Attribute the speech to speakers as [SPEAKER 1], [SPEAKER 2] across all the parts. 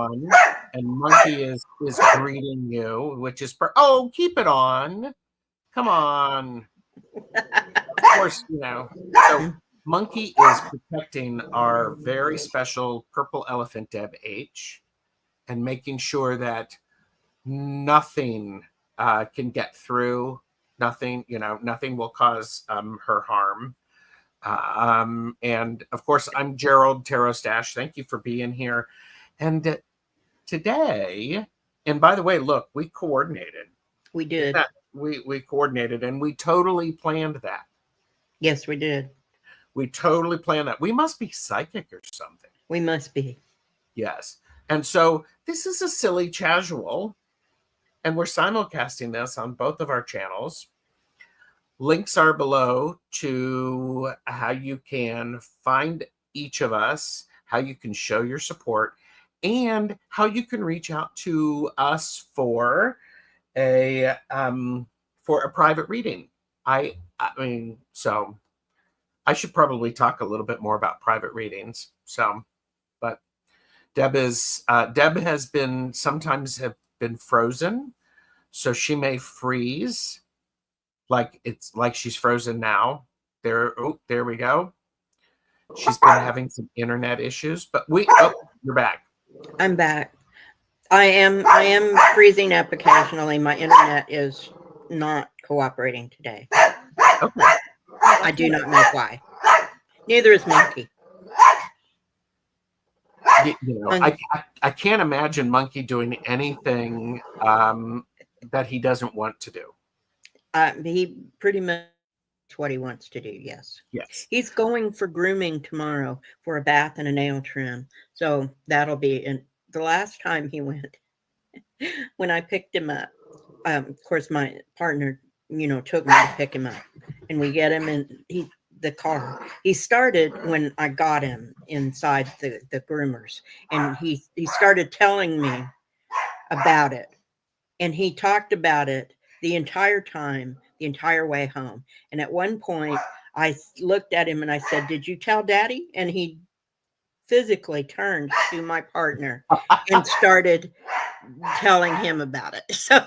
[SPEAKER 1] everyone. And Monkey is greeting you, which is oh, keep it on. Come on. Of course, So Monkey is protecting our very special purple elephant Deb H and making sure that nothing can get through. Nothing will cause her harm. And of course, I'm Gerald Tarot Stash. Thank you for being here. And today, and by the way, look, we coordinated.
[SPEAKER 2] We did.
[SPEAKER 1] We coordinated, and we totally planned that.
[SPEAKER 2] Yes, we did.
[SPEAKER 1] We totally planned that. We must be psychic or something.
[SPEAKER 2] We must be.
[SPEAKER 1] Yes. And so this is a silly casual, and we're simulcasting this on both of our channels. Links are below to how you can find each of us, how you can show your support, and how you can reach out to us for a private reading. I mean, so I should probably talk a little bit more about private readings. So, but Deb has been sometimes have been frozen, so she may freeze. It's like she's frozen now. There we go. She's been having some internet issues, but you're back.
[SPEAKER 2] I'm back. I am freezing up occasionally. My internet is not cooperating today.
[SPEAKER 1] Okay.
[SPEAKER 2] I do not know why. Neither is Monkey.
[SPEAKER 1] I can't imagine Monkey doing anything that he doesn't want to do.
[SPEAKER 2] He pretty much what he wants to do. Yes. He's going for grooming tomorrow for a bath and a nail trim. So that'll be. And the last time he went, when I picked him up, of course my partner, took me to pick him up, and we get him in the car. He started when I got him inside the groomers, and he started telling me about it, and he talked about it the entire time, the entire way home. And at one point I looked at him and I said, "Did you tell Daddy?" And he physically turned to my partner and started telling him about it. So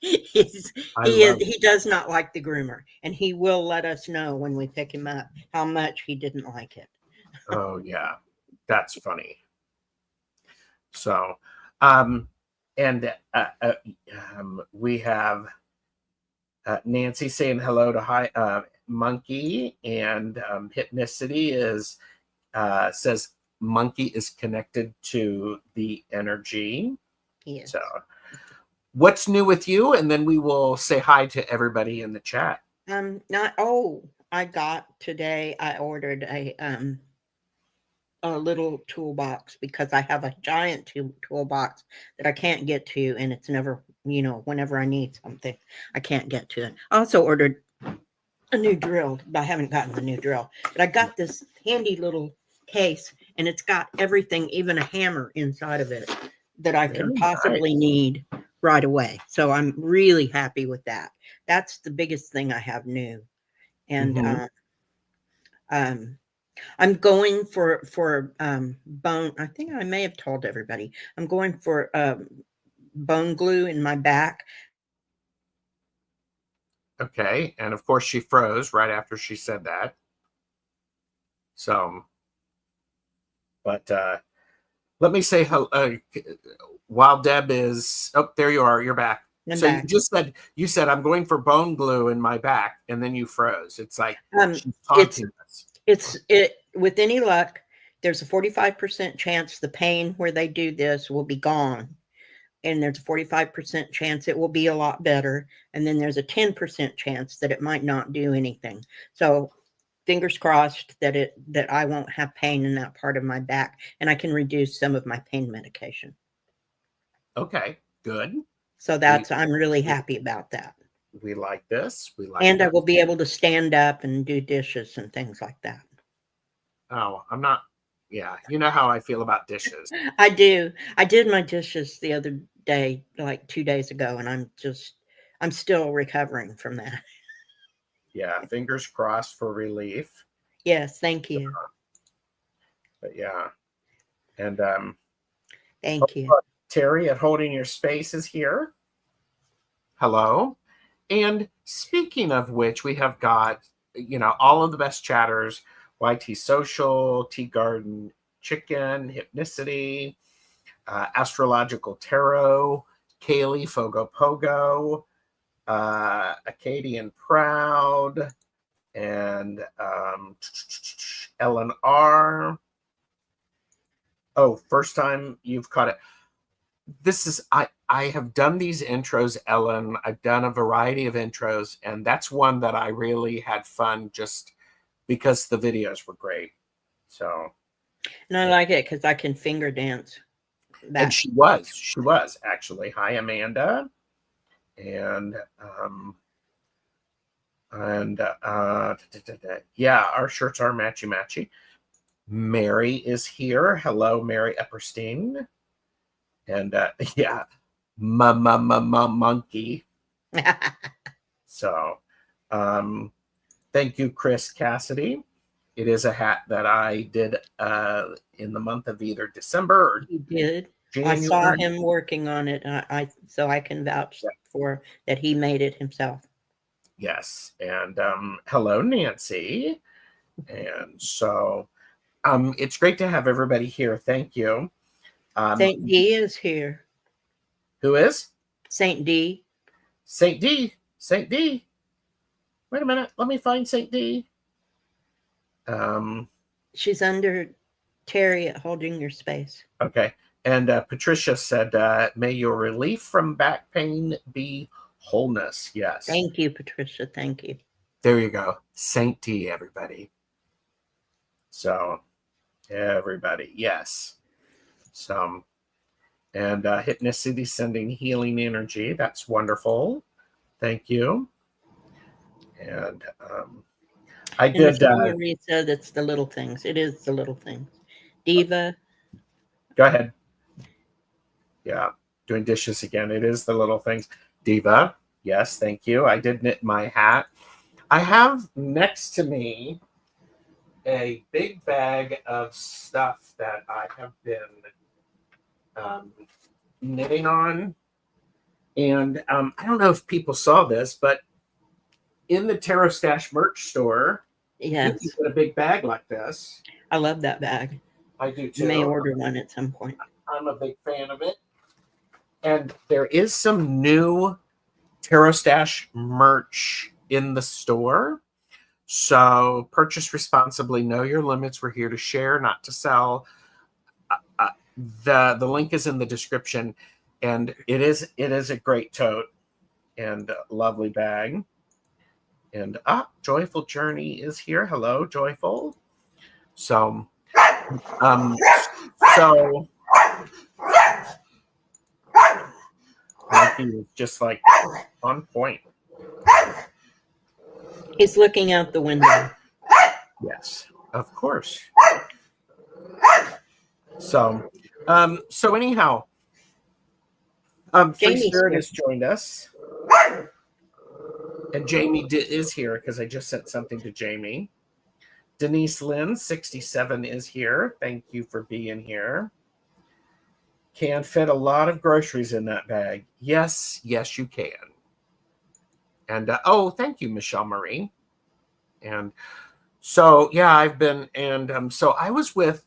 [SPEAKER 2] he does not like the groomer, and he will let us know when we pick him up how much he didn't like it.
[SPEAKER 1] Oh yeah, that's funny. So, we have Nancy saying hello to Monkey, and Hypnicity says Monkey is connected to the energy.
[SPEAKER 2] Yes.
[SPEAKER 1] So, what's new with you? And then we will say hi to everybody in the chat.
[SPEAKER 2] I got today. I ordered a little toolbox because I have a giant toolbox that I can't get to, and it's never, whenever I need something, I can't get to it. I also ordered a new drill, but I haven't gotten the new drill. But I got this handy little case, and it's got everything, even a hammer inside of it that I can possibly need right away. So I'm really happy with that. That's the biggest thing I have new. And I'm going for bone. I think I may have told everybody. I'm going for bone glue in my back.
[SPEAKER 1] Okay, and of course she froze right after she said that. So, but let me say hello. While Deb is, there you are. You're back.
[SPEAKER 2] Back.
[SPEAKER 1] You said I'm going for bone glue in my back, and then you froze. It's like she's taunting us.
[SPEAKER 2] It with any luck, there's a 45% chance the pain where they do this will be gone, and there's a 45% chance it will be a lot better, and then there's a 10% chance that it might not do anything. So fingers crossed that I won't have pain in that part of my back, and I can reduce some of my pain medication.
[SPEAKER 1] Okay, good.
[SPEAKER 2] So I'm really happy about that.
[SPEAKER 1] We like this.
[SPEAKER 2] I will be able to stand up and do dishes and things like that.
[SPEAKER 1] Oh, I'm not. Yeah, you know how I feel about dishes.
[SPEAKER 2] I do. I did my dishes the other day, like 2 days ago, and I'm still recovering from that.
[SPEAKER 1] Yeah, fingers crossed for relief.
[SPEAKER 2] Yes, thank you.
[SPEAKER 1] But yeah, and
[SPEAKER 2] Thank you.
[SPEAKER 1] Terry at Holding Your Space is here. Hello. And speaking of which, we have got, all of the best chatters, YT Social, Tea Garden Chicken, Hypnicity, Astrological Tarot, Kaylee, Fogo Pogo, Acadian Proud, and Ellen R. Oh, first time you've caught it. This is, I have done these intros, Ellen. I've done a variety of intros, and that's one that I really had fun just because the videos were great. So,
[SPEAKER 2] and I like it because I can finger dance.
[SPEAKER 1] And she was actually. Hi, Amanda, and yeah, our shirts are matchy. Mary is here. Hello, Mary Epperstein. And yeah, monkey. So, thank you, Chris Cassidy. It is a hat that I did in the month of either December or
[SPEAKER 2] He did.
[SPEAKER 1] January.
[SPEAKER 2] I saw him working on it, so I can vouch for that he made it himself.
[SPEAKER 1] Yes, and hello, Nancy. And so, it's great to have everybody here. Thank you.
[SPEAKER 2] Saint D is here.
[SPEAKER 1] Who is?
[SPEAKER 2] Saint D.
[SPEAKER 1] Saint D. Saint D. Wait a minute. Let me find Saint D.
[SPEAKER 2] She's under Terry at Holding Your Space.
[SPEAKER 1] Okay. And Patricia said, may your relief from back pain be wholeness. Yes.
[SPEAKER 2] Thank you, Patricia. Thank you.
[SPEAKER 1] There you go. Saint D, everybody. So, everybody. Yes. So, and Hypnicity sending healing energy. That's wonderful. Thank you. And I did.
[SPEAKER 2] Marie said it's the little things. It is the little things. Diva.
[SPEAKER 1] Go ahead. Yeah, doing dishes again. It is the little things. Diva. Yes, thank you. I did knit my hat. I have next to me a big bag of stuff that I have been knitting on. And I don't know if people saw this, but in the Tarot Stash merch store,
[SPEAKER 2] yes,
[SPEAKER 1] you can get a big bag like this.
[SPEAKER 2] I love that bag.
[SPEAKER 1] I do too.
[SPEAKER 2] You may order one at some point.
[SPEAKER 1] I'm a big fan of it. And there is some new Tarot Stash merch in the store. So purchase responsibly, know your limits. We're here to share, not to sell. The link is in the description, and it is a great tote and lovely bag. And Joyful Journey is here. Hello, Joyful. So Monkey is just like on point.
[SPEAKER 2] He's looking out the window.
[SPEAKER 1] Yes, of course. So anyhow, Free Spirit has joined us. And Jamie is here because I just sent something to Jamie. Denise Lynn, 67, is here. Thank you for being here. Can fit a lot of groceries in that bag. Yes, you can. And thank you, Michelle Marie. And so, yeah, I've been, and so I was with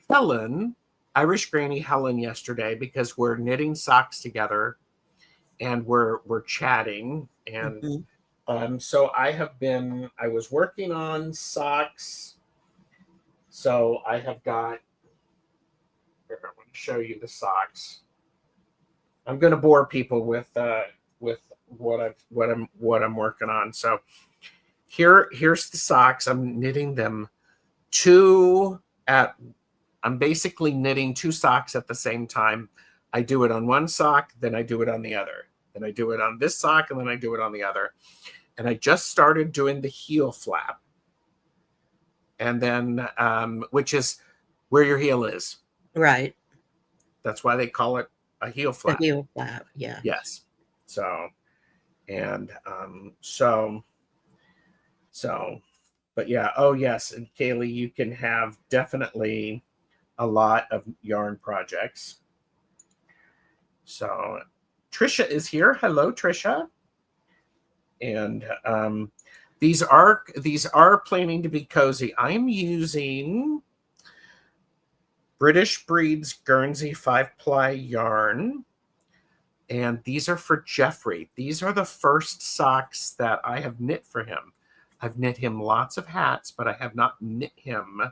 [SPEAKER 1] Helen, Irish Granny Helen, yesterday because we're knitting socks together and we're chatting. And so I was working on socks. So I have got, here, I want to show you the socks. I'm going to bore people with what I'm working on. So here's the socks. I'm knitting them I'm basically knitting two socks at the same time. I do it on one sock, then I do it on the other. Then I do it on this sock, and then I do it on the other. And I just started doing the heel flap. And then, which is where your heel is.
[SPEAKER 2] Right.
[SPEAKER 1] That's why they call it a heel flap.
[SPEAKER 2] A heel flap, yeah.
[SPEAKER 1] Yes. So, and but yeah. Oh, yes. And Kaylee, you can have definitely a lot of yarn projects. So Trisha is here. Hello, Trisha. And these are planning to be cozy. I'm using British Breeds Guernsey 5-ply yarn. And these are for Jeffrey. These are the first socks that I have knit for him. I've knit him lots of hats, but I have not knit him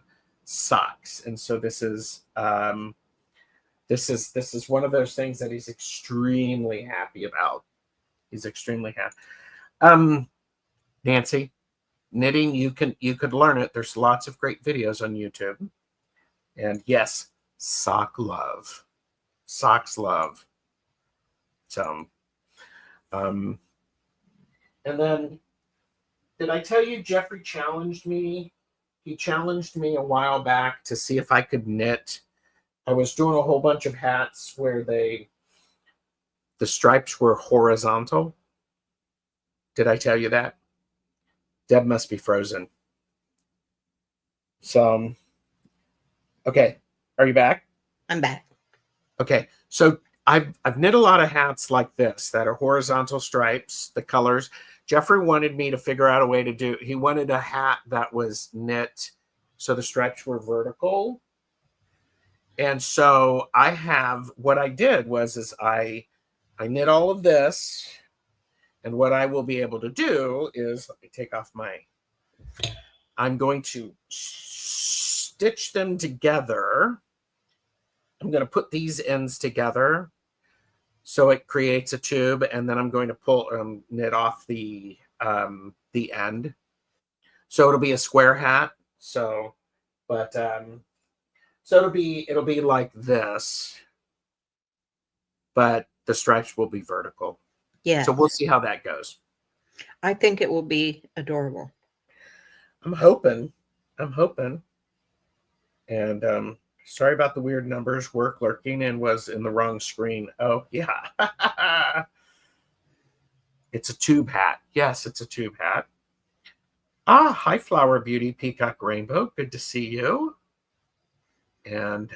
[SPEAKER 1] socks. And so this is one of those things that he's extremely happy about. He's extremely happy. Nancy, knitting, you could learn it. There's lots of great videos on YouTube. And yes, sock love. Socks love. So, and then, did I tell you Jeffrey challenged me? He challenged me a while back to see if I could knit. I was doing a whole bunch of hats where the stripes were horizontal. Did I tell you that? Deb must be frozen. So, okay. Are you back?
[SPEAKER 2] I'm back.
[SPEAKER 1] Okay. So I've knit a lot of hats like this that are horizontal stripes, the colors. Jeffrey wanted me to figure out a way to do, he wanted a hat that was knit so the stripes were vertical. And so what I did was I knit all of this. And what I will be able to do is, let me take off I'm going to stitch them together. I'm going to put these ends together so it creates a tube, and then I'm going to knit off the end. So it'll be a square hat. So it'll be like this, but the stripes will be vertical.
[SPEAKER 2] Yeah.
[SPEAKER 1] So we'll see how that goes.
[SPEAKER 2] I think it will be adorable.
[SPEAKER 1] I'm hoping. And sorry about the weird numbers. Work lurking and was in the wrong screen. Oh, yeah. It's a tube hat. Yes, it's a tube hat. Hi, Flower Beauty Peacock Rainbow. Good to see you. And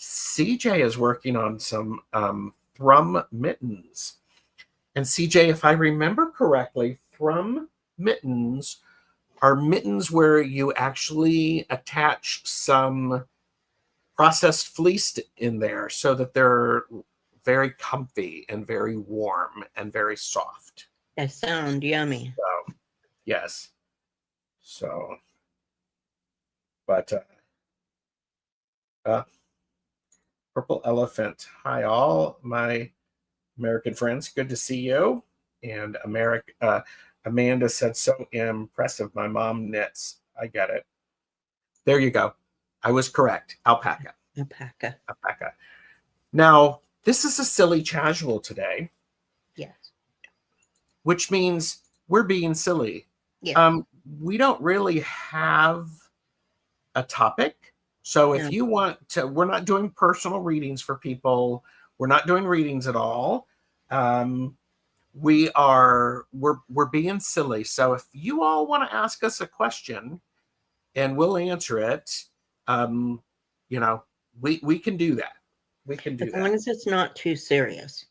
[SPEAKER 1] CJ is working on some thrum mittens. And CJ, if I remember correctly, thrum mittens are mittens where you actually attach some processed fleece in there so that they're very comfy and very warm and very soft.
[SPEAKER 2] They sound yummy.
[SPEAKER 1] So, yes. So, but Purple Elephant. Hi, all my American friends. Good to see you. And Amanda said, so impressive. My mom knits. I get it. There you go. I was correct. Alpaca. Now, this is a silly casual today.
[SPEAKER 2] Yes.
[SPEAKER 1] Which means we're being silly.
[SPEAKER 2] Yes.
[SPEAKER 1] We don't really have a topic. So if you want to, we're not doing personal readings for people. We're not doing readings at all. We're being silly. So if you all want to ask us a question and we'll answer it, we can do that. We can do that.
[SPEAKER 2] As long as it's not too serious.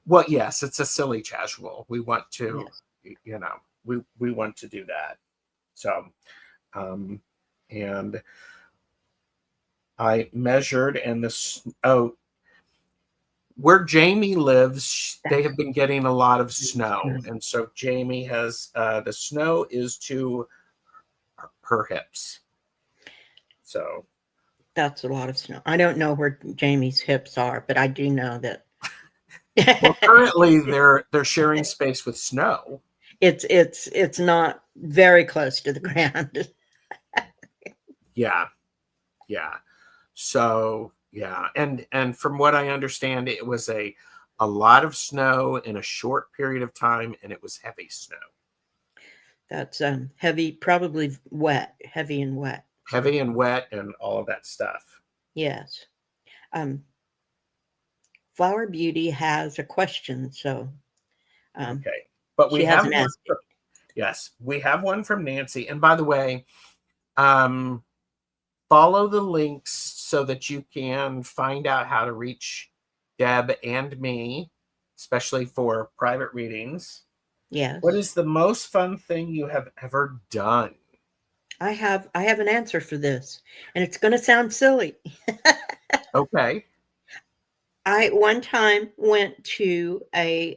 [SPEAKER 1] Well, yes, it's a silly casual. We want to, we want to do that. So, and I measured, and where Jamie lives, they have been getting a lot of snow. And so Jamie has, the snow is to her hips. So
[SPEAKER 2] that's a lot of snow. I don't know where Jamie's hips are, but I do know that.
[SPEAKER 1] Well, currently they're sharing space with snow.
[SPEAKER 2] It's not very close to the ground.
[SPEAKER 1] Yeah. So yeah, and from what I understand, it was a lot of snow in a short period of time, and it was heavy snow.
[SPEAKER 2] That's heavy, probably wet, heavy and wet.
[SPEAKER 1] Heavy and wet and all of that stuff.
[SPEAKER 2] Yes. Flower Beauty has a question, so
[SPEAKER 1] okay. But we have one yes, we have one from Nancy. And by the way, follow the links so that you can find out how to reach Deb and me, especially for private readings.
[SPEAKER 2] Yes.
[SPEAKER 1] What is the most fun thing you have ever done?
[SPEAKER 2] I have an answer for this, and it's going to sound silly.
[SPEAKER 1] Okay.
[SPEAKER 2] I one time went to a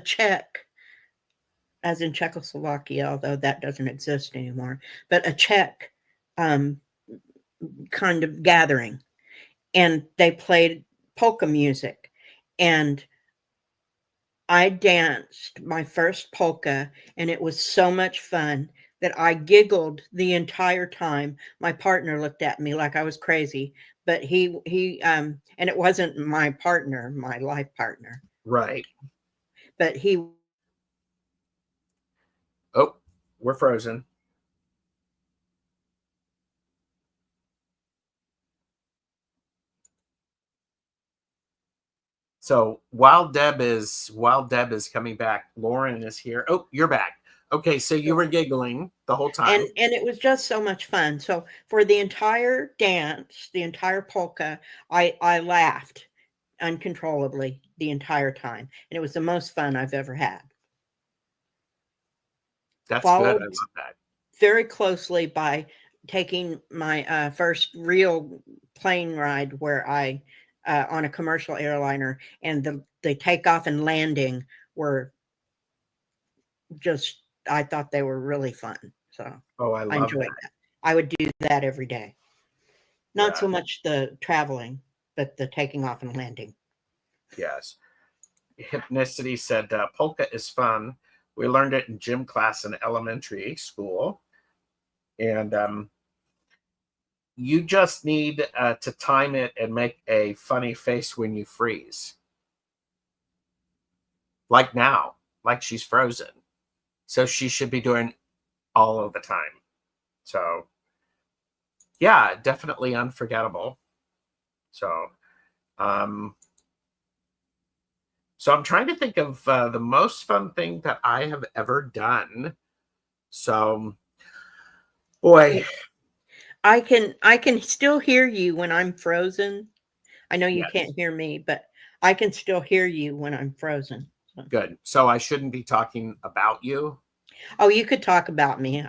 [SPEAKER 2] Czech, as in Czechoslovakia, although that doesn't exist anymore, but a Czech kind of gathering, and they played polka music, and I danced my first polka, and it was so much fun that I giggled the entire time. My partner looked at me like I was crazy, but and it wasn't my partner, my life partner,
[SPEAKER 1] Right.
[SPEAKER 2] but he.
[SPEAKER 1] Oh, we're frozen. So while Deb is coming back, Lauren is here. Oh, you're back. Okay, so you were giggling the whole time.
[SPEAKER 2] And it was just so much fun. So for the entire dance, the entire polka, I laughed uncontrollably the entire time, and it was the most fun I've ever had.
[SPEAKER 1] That's
[SPEAKER 2] Followed
[SPEAKER 1] good. I love that.
[SPEAKER 2] very closely by taking my first real plane ride where I on a commercial airliner, and the takeoff and landing were just, I thought they were really fun. So
[SPEAKER 1] I
[SPEAKER 2] I
[SPEAKER 1] love
[SPEAKER 2] enjoyed
[SPEAKER 1] that.
[SPEAKER 2] I would do that every day. Not
[SPEAKER 1] Yeah.
[SPEAKER 2] so much the traveling, but the taking off and landing.
[SPEAKER 1] Yes. Hypnicity said polka is fun. We learned it in gym class in elementary school. And you just need to time it and make a funny face when you freeze. Like now, like she's frozen. So she should be doing all of the time. So yeah, definitely unforgettable. So I'm trying to think of the most fun thing that I have ever done. So boy,
[SPEAKER 2] I can still hear you when I'm frozen. I know you
[SPEAKER 1] yes,
[SPEAKER 2] can't hear me, but I can still hear you when I'm frozen. So.
[SPEAKER 1] good. So I shouldn't be talking about you.
[SPEAKER 2] Oh, you could talk about me.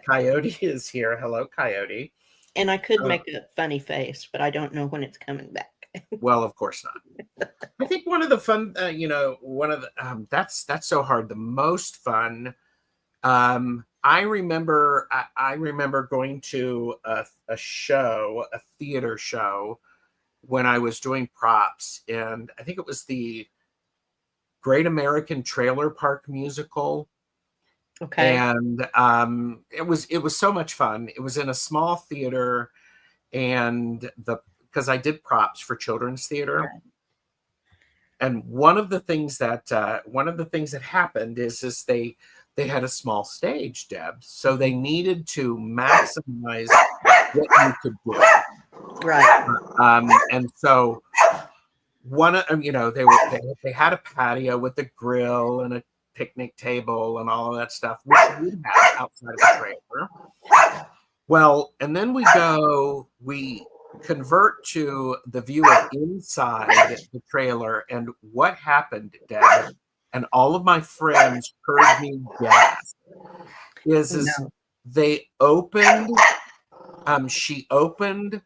[SPEAKER 1] Coyote is here. Hello, Coyote.
[SPEAKER 2] And I could make a funny face, but I don't know when it's coming back.
[SPEAKER 1] Well, of course not. I think one of the fun, one of the that's so hard. The most fun. I remember going to a show, a theater show, when I was doing props, and I think it was the Great American Trailer Park musical.
[SPEAKER 2] Okay.
[SPEAKER 1] And it was so much fun. It was in a small theater, and because I did props for children's theater.
[SPEAKER 2] Right.
[SPEAKER 1] And one of the things that happened is they had a small stage, Deb, so they needed to maximize what you could do.
[SPEAKER 2] Right.
[SPEAKER 1] And so one of they had a patio with a grill and a picnic table and all of that stuff, which we have outside of the trailer. Well, and then we convert to the view of inside the trailer, and what happened, Deb, and all of my friends heard me gasp, is they opened, she opened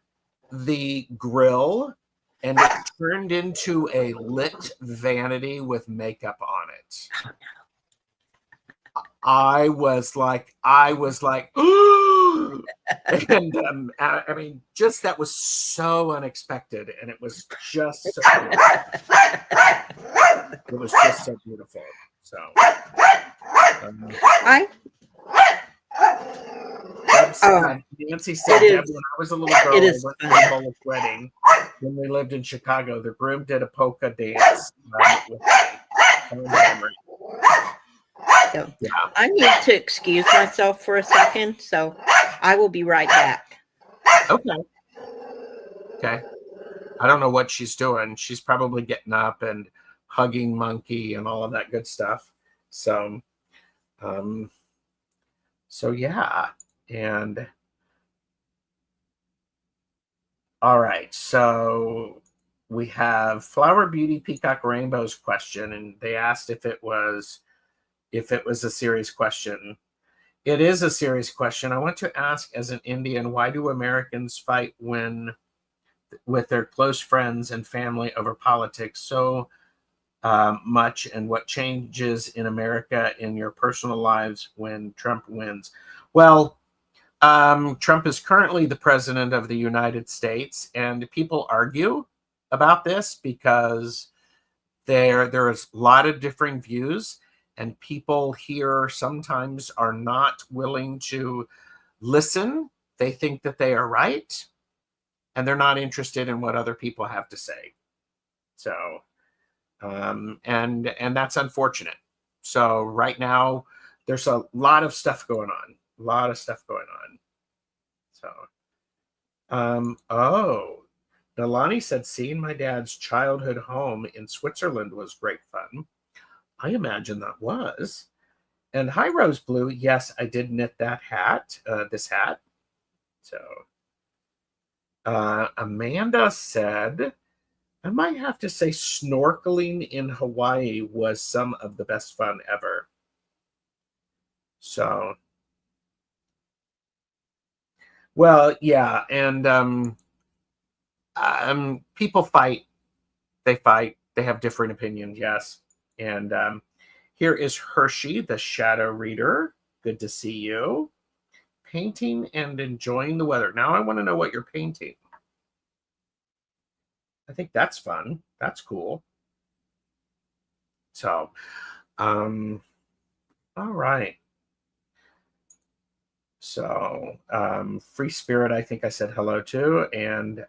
[SPEAKER 1] the grill, and it turned into a lit vanity with makeup on it. I was like, and I mean, just that was so unexpected, and it was just so beautiful. So, Nancy said, Deb, when I was a little girl, I went to a Polish wedding when we lived in Chicago. The groom did a polka dance with me.
[SPEAKER 2] So yeah. I need to excuse myself for a second, so I will be right back.
[SPEAKER 1] Okay. I don't know what she's doing. She's probably getting up and hugging Monkey and all of that good stuff. So, yeah. And all right, so we have Flower Beauty Peacock Rainbow's question, and they asked if it was a serious question. It is a serious question. I want to ask, as an Indian, why do Americans fight with their close friends and family over politics so much, and what changes in America in your personal lives when Trump wins? Well, Trump is currently the president of the United States, and people argue about this because there's a lot of differing views, and people here sometimes are not willing to listen. They think that they are right, and they're not interested in what other people have to say. So, and that's unfortunate. So right now, there's a lot of stuff going on. A lot of stuff going on. So, oh, Nalani said, seeing my dad's childhood home in Switzerland was great fun. I imagine that was. And hi, Rose Blue. Yes, I did knit that hat, this hat. So, Amanda said, I might have to say snorkeling in Hawaii was some of the best fun ever. So, well, yeah, and people fight. They fight. They have different opinions, yes. And here is Hershey, the shadow reader. Good to see you. Painting and enjoying the weather. Now I want to know what you're painting. I think that's fun. That's cool. So, all right. So, Free Spirit, I think I said hello to. And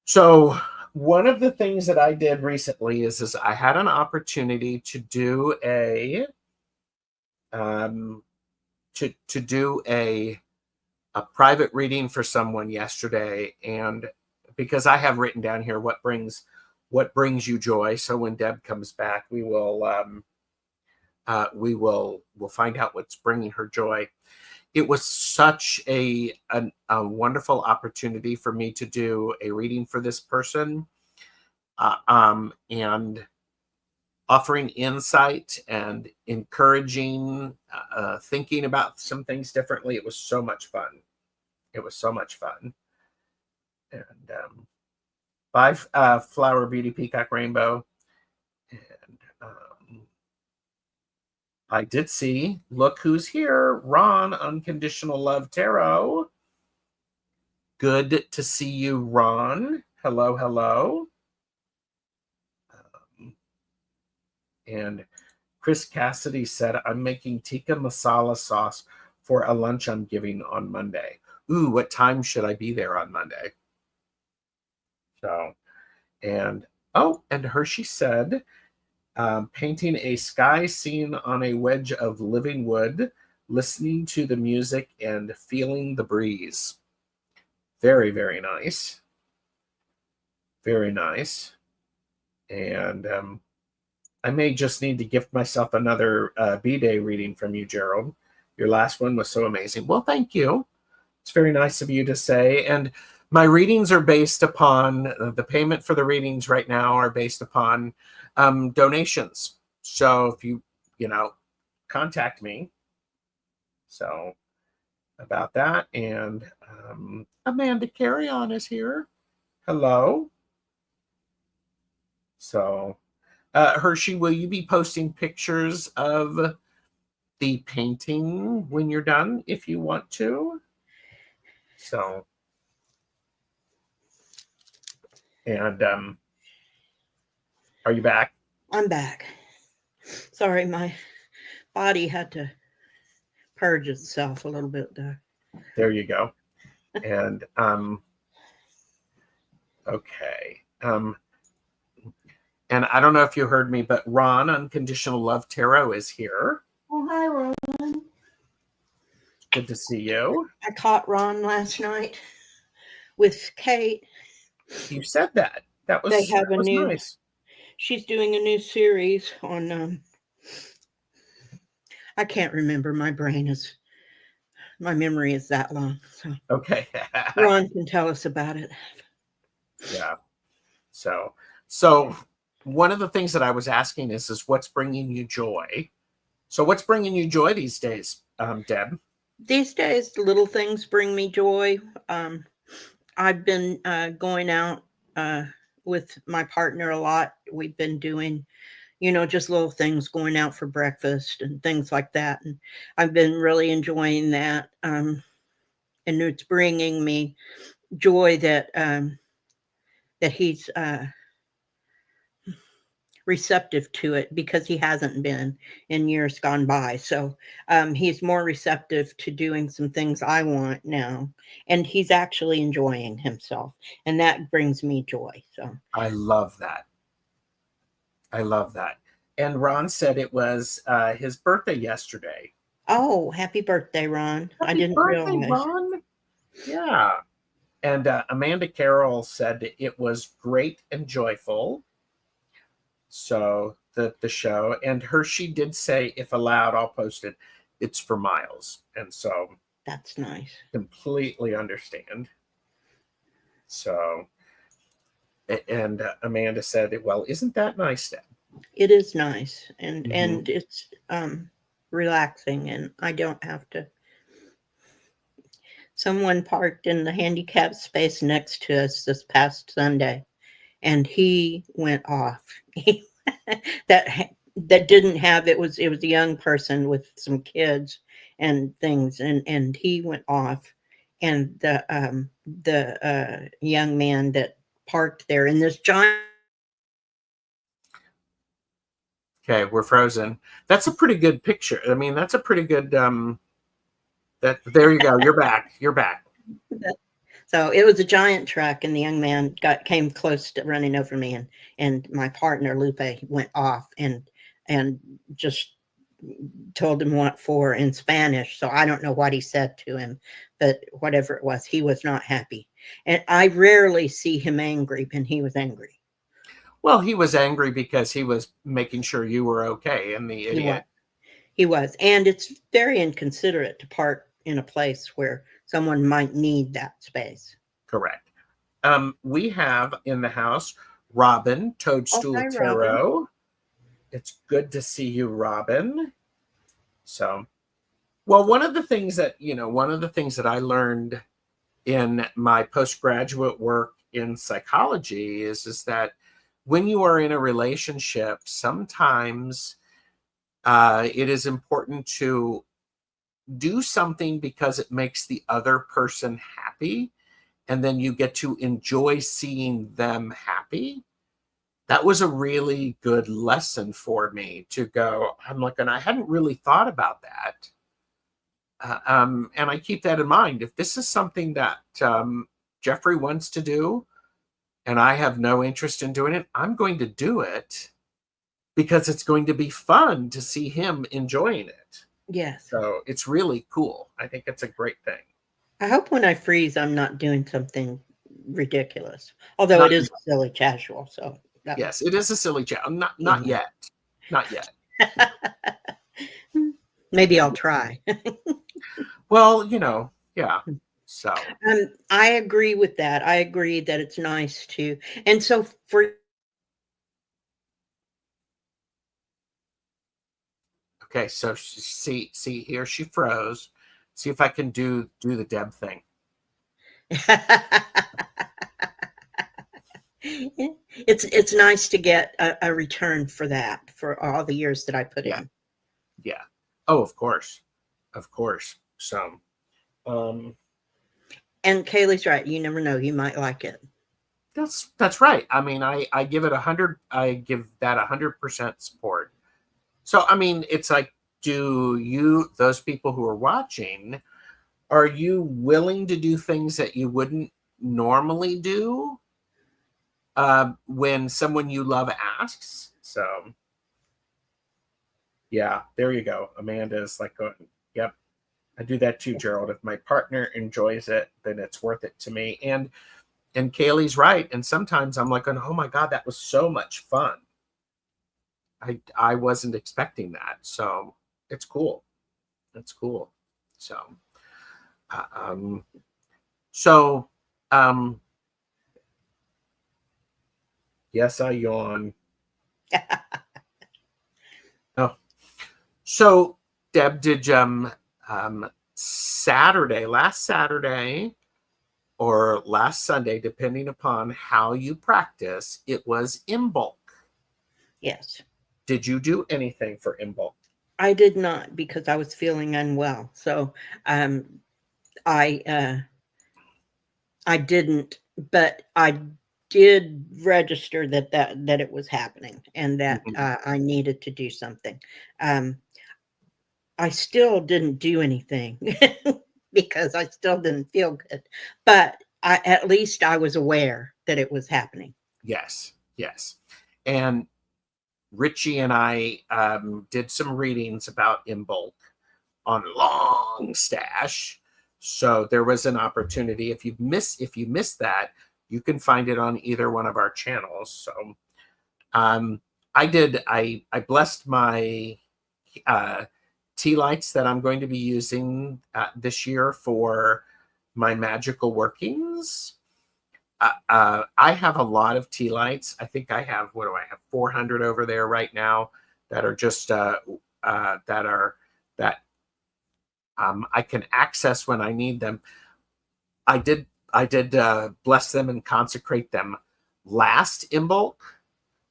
[SPEAKER 1] so one of the things that I did recently is I had an opportunity to do a to do a private reading for someone yesterday, and because I have written down here what brings you joy, so when Deb comes back, we'll find out what's bringing her joy. It was such a wonderful opportunity for me to do a reading for this person, and offering insight and encouraging, thinking about some things differently. It was so much fun. It was so much fun. And bye, Flower Beauty Peacock Rainbow. And I did see, look who's here, Ron, Unconditional Love Tarot. Good to see you, Ron. Hello, hello. And Chris Cassidy said, I'm making tikka masala sauce for a lunch I'm giving on Monday. Ooh, what time should I be there on Monday? So, and Hershey said, painting a sky scene on a wedge of living wood, listening to the music and feeling the breeze. Very, very nice. Very nice. And I may just need to gift myself another B-Day reading from you, Gerald. Your last one was so amazing. Well, thank you. It's very nice of you to say. And my readings are based upon, the payment for the readings right now are based upon donations. So if you contact me. So about that. And Amanda Carry-On is here. Hello. So Hershey, will you be posting pictures of the painting when you're done, if you want to? So, and are you back?
[SPEAKER 2] I'm back. Sorry, my body had to purge itself a little bit there.
[SPEAKER 1] There you go. And okay. And I don't know if you heard me, but Ron, Unconditional Love Tarot, is here.
[SPEAKER 2] Oh, hi, Ron.
[SPEAKER 1] Good to see you.
[SPEAKER 2] I caught Ron last night with Kate.
[SPEAKER 1] You said that. That was nice.
[SPEAKER 2] She's doing a new series on I can't remember. My memory is that long. So
[SPEAKER 1] Okay.
[SPEAKER 2] Ron can tell us about it.
[SPEAKER 1] Yeah. So one of the things that I was asking is what's bringing you joy? So what's bringing you joy these days, Deb?
[SPEAKER 2] These days, little things bring me joy. I've been going out with my partner a lot. We've been doing, just little things, going out for breakfast and things like that. And I've been really enjoying that. And it's bringing me joy that he's receptive to it, because he hasn't been in years gone by. So he's more receptive to doing some things I want now, and he's actually enjoying himself, and that brings me joy. So
[SPEAKER 1] I love that. I love that. And Ron said it was his birthday yesterday.
[SPEAKER 2] oh, happy birthday, Ron. I
[SPEAKER 1] Happy
[SPEAKER 2] didn't
[SPEAKER 1] birthday,
[SPEAKER 2] realize.
[SPEAKER 1] Ron. Yeah. And Amanda Carroll said it was great and joyful. So the show, and she did say, if allowed, I'll post it. It's for Miles. And so
[SPEAKER 2] That's nice.
[SPEAKER 1] completely understand. So, and Amanda said, well, isn't that nice, Deb?
[SPEAKER 2] It is nice, and
[SPEAKER 1] Mhm.
[SPEAKER 2] it's relaxing, and I don't have to. Someone parked in the handicap space next to us this past Sunday, and he went off. That didn't have, it was a young person with some kids and things, and he went off, and the young man that parked there in this giant.
[SPEAKER 1] Okay, we're frozen. That's a pretty good picture. I mean, that's a pretty good that there you go. You're back. You're back.
[SPEAKER 2] So it was a giant truck, and the young man came close to running over me, and my partner Lupe went off and just told him what for in Spanish. So I don't know what he said to him, but whatever it was, he was not happy. And I rarely see him angry, and he was angry.
[SPEAKER 1] Well, he was angry because he was making sure you were okay, and the
[SPEAKER 2] He was.
[SPEAKER 1] idiot.
[SPEAKER 2] He was. And it's very inconsiderate to park in a place where someone might need that space.
[SPEAKER 1] Correct. We have in the house Robin,
[SPEAKER 2] Oh,
[SPEAKER 1] Toadstool
[SPEAKER 2] hi, Robin.
[SPEAKER 1] Tarot. It's good to see you, Robin. So, well, one of the things that I learned in my postgraduate work in psychology is that when you are in a relationship, sometimes it is important to do something because it makes the other person happy, and then you get to enjoy seeing them happy. That was a really good lesson for me to go. I'm like, and I hadn't really thought about that. And I keep that in mind. If this is something that Jeffrey wants to do, and I have no interest in doing it, I'm going to do it because it's going to be fun to see him enjoying it.
[SPEAKER 2] Yes.
[SPEAKER 1] So it's really cool. I think it's a great thing.
[SPEAKER 2] I hope when I freeze, I'm not doing something ridiculous. Although
[SPEAKER 1] Not
[SPEAKER 2] it is silly casual. So
[SPEAKER 1] yes, it is a silly chat. Not yet. Not yet.
[SPEAKER 2] Maybe I'll try.
[SPEAKER 1] Well, yeah. So
[SPEAKER 2] I agree with that. I agree that it's nice to, and so for.
[SPEAKER 1] okay, so see here she froze. See if I can do the Deb thing.
[SPEAKER 2] It's nice to get a return for that, for all the years that I put in.
[SPEAKER 1] Yeah. Oh, of course. So
[SPEAKER 2] and Kaylee's right. You never know. You might like it.
[SPEAKER 1] That's right. I mean, I give it 100. I give that 100% support. So I mean, it's like, those people who are watching, are you willing to do things that you wouldn't normally do when someone you love asks? So yeah, there you go. Amanda's like, yep, I do that too, Gerald. If my partner enjoys it, then it's worth it to me. And Kaylee's right. And sometimes I'm like, oh my God, that was so much fun. I wasn't expecting that. So it's cool. That's cool. So, so, yes, I yawn. Oh, so Deb, did last Saturday or last Sunday, depending upon how you practice, it was Imbolc.
[SPEAKER 2] Yes.
[SPEAKER 1] Did you do anything for Imbolc?
[SPEAKER 2] I did not, because I was feeling unwell. So I didn't, but I did register that it was happening and that I needed to do something. I still didn't do anything because I still didn't feel good, but at least I was aware that it was happening.
[SPEAKER 1] Yes, yes. And Richie and I did some readings about Imbolc on Long Stash. So there was an opportunity. If you missed that, you can find it on either one of our channels. So I blessed my tea lights that I'm going to be using this year for my magical workings. I have a lot of tea lights. I think I have, 400 over there right now that are just that I can access when I need them. I did bless them and consecrate them last Imbolc,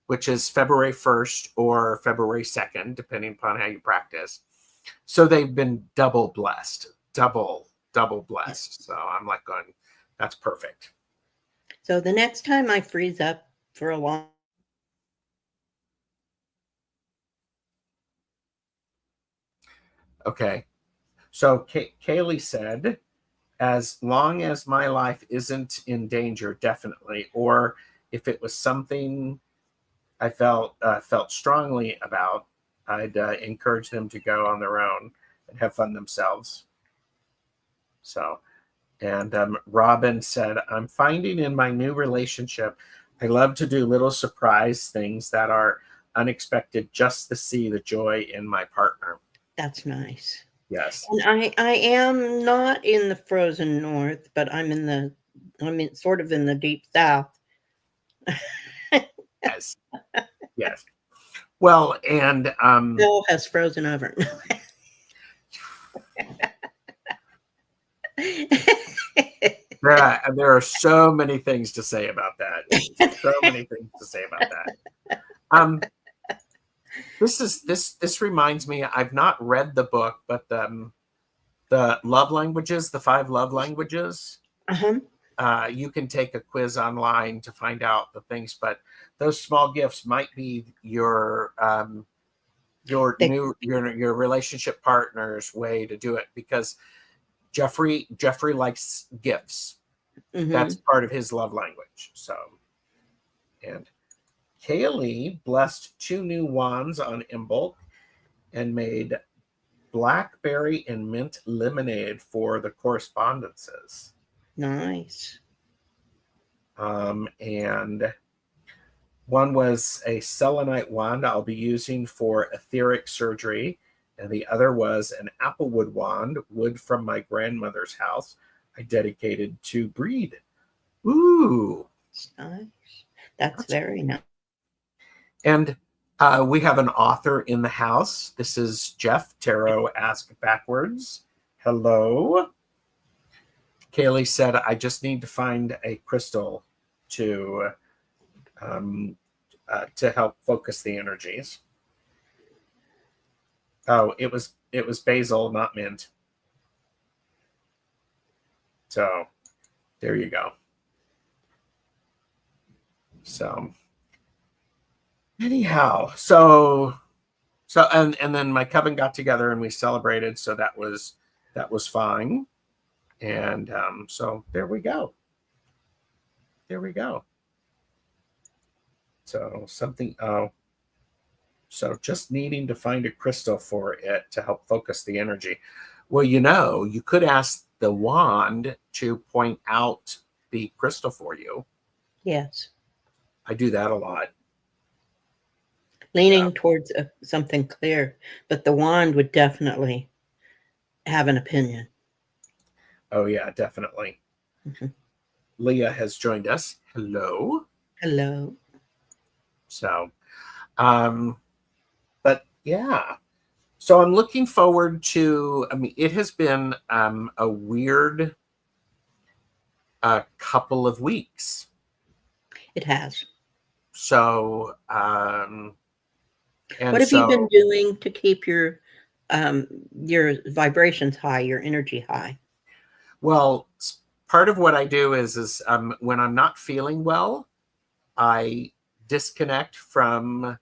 [SPEAKER 1] which is February 1st or February 2nd, depending upon how you practice. So they've been double blessed. So I'm like going, that's perfect.
[SPEAKER 2] So the next time I freeze up for a long
[SPEAKER 1] Okay. So Kaylee said, as long as my life isn't in danger, definitely. Or if it was something I felt strongly about, I'd encourage them to go on their own and have fun themselves. So, and Robin said, I'm finding in my new relationship, I love to do little surprise things that are unexpected just to see the joy in my partner.
[SPEAKER 2] That's nice.
[SPEAKER 1] Yes.
[SPEAKER 2] And I am not in the frozen north, but I'm sort of in the deep south.
[SPEAKER 1] Yes. Yes. Well, and
[SPEAKER 2] Bill has frozen over.
[SPEAKER 1] there are so many things to say about that. So many things to say about that. This reminds me, I've not read the book, but the love languages, the 5 love languages. You can take a quiz online to find out the things, but those small gifts might be your relationship partner's way to do it, because Jeffrey likes gifts. That's part of his love language. So, and Kaylee blessed 2 new wands on Imbolc and made blackberry and mint lemonade for the correspondences.
[SPEAKER 2] Nice.
[SPEAKER 1] And one was a selenite wand I'll be using for etheric surgery, and the other was an applewood wand, wood from my grandmother's house, I dedicated to breed. Ooh,
[SPEAKER 2] nice. That's very nice.
[SPEAKER 1] And we have an author in the house. This is Jeff, Tarot Ask Backwards. Hello. Kaylee said, I just need to find a crystal to help focus the energies. Oh, it was basil, not mint. So there you go. So anyhow, and then my coven got together and we celebrated, so that was fine. And so there we go. So so just needing to find a crystal for it to help focus the energy. Well, you could ask the wand to point out the crystal for you.
[SPEAKER 2] Yes.
[SPEAKER 1] I do that a lot.
[SPEAKER 2] Leaning towards something clear, but the wand would definitely have an opinion.
[SPEAKER 1] Oh, yeah, definitely.
[SPEAKER 2] Mm-hmm.
[SPEAKER 1] Leah has joined us. Hello.
[SPEAKER 2] Hello.
[SPEAKER 1] So, but yeah. So I'm looking forward to, I mean, it has been a weird couple of weeks.
[SPEAKER 2] It has.
[SPEAKER 1] So,
[SPEAKER 2] What have you been doing to keep your vibrations high, your energy high?
[SPEAKER 1] Well, part of what I do is when I'm not feeling well, I disconnect from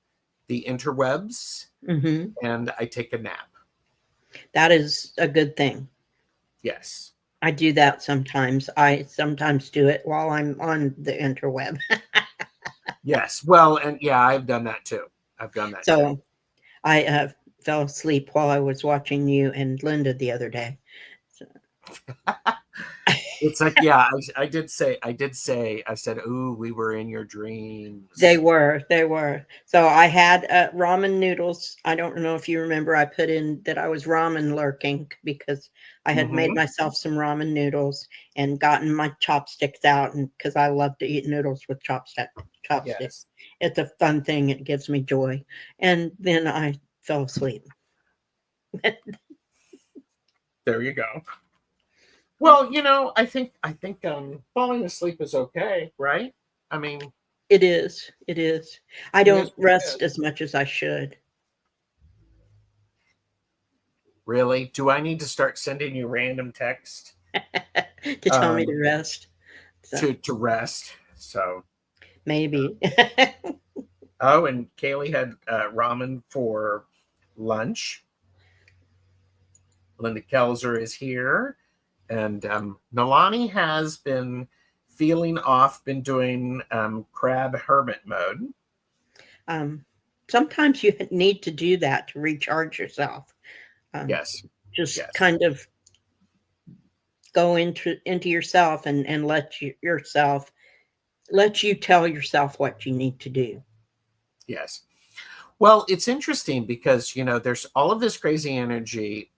[SPEAKER 1] the interwebs and I take a nap.
[SPEAKER 2] That is a good thing.
[SPEAKER 1] Yes.
[SPEAKER 2] I do that sometimes. I sometimes do it while I'm on the interweb.
[SPEAKER 1] Yes. Well, and yeah, I've done that too. I've done that too.
[SPEAKER 2] So I fell asleep while I was watching you and Linda the other day. So.
[SPEAKER 1] It's like, yeah, I did say, I said, ooh, we were in your dreams.
[SPEAKER 2] They were. So I had ramen noodles. I don't know if you remember, I put in that I was ramen lurking because I had made myself some ramen noodles and gotten my chopsticks out, and because I love to eat noodles with chopsticks. Yes. It's a fun thing. It gives me joy. And then I fell asleep.
[SPEAKER 1] There you go. Well, I think falling asleep is okay, right? I mean,
[SPEAKER 2] it is. I don't rest as much as I should.
[SPEAKER 1] Really? Do I need to start sending you random text
[SPEAKER 2] to tell me to rest?
[SPEAKER 1] So. To rest. So
[SPEAKER 2] maybe.
[SPEAKER 1] Oh, and Kaylee had ramen for lunch. Linda Kelzer is here. And Nalani has been feeling off, been doing crab hermit mode.
[SPEAKER 2] Sometimes you need to do that to recharge yourself.
[SPEAKER 1] Yes.
[SPEAKER 2] Just kind of go into yourself and let you tell yourself what you need to do.
[SPEAKER 1] Yes. Well, it's interesting because there's all of this crazy energy.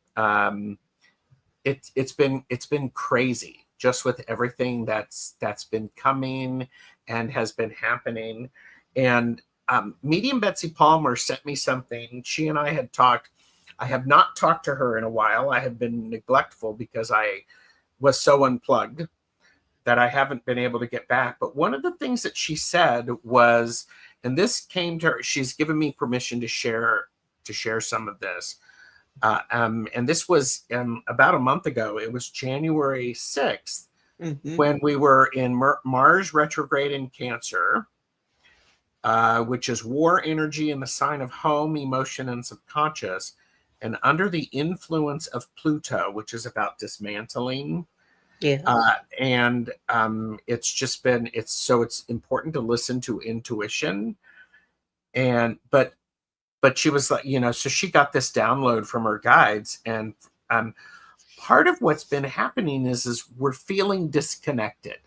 [SPEAKER 1] It's been crazy just with everything that's been coming and has been happening. And Medium Betsy Palmer sent me something. She and I had talked. I have not talked to her in a while. I have been neglectful because I was so unplugged that I haven't been able to get back. But one of the things that she said was, and this came to her, she's given me permission to share some of this. And this was about a month ago. It was January 6th when we were in Mars retrograde in Cancer, which is war energy in the sign of home, emotion, and subconscious, and under the influence of Pluto, which is about dismantling.
[SPEAKER 2] Yes.
[SPEAKER 1] And it's just been, it's important to listen to intuition. And, but she was like, so she got this download from her guides. And part of what's been happening is we're feeling disconnected.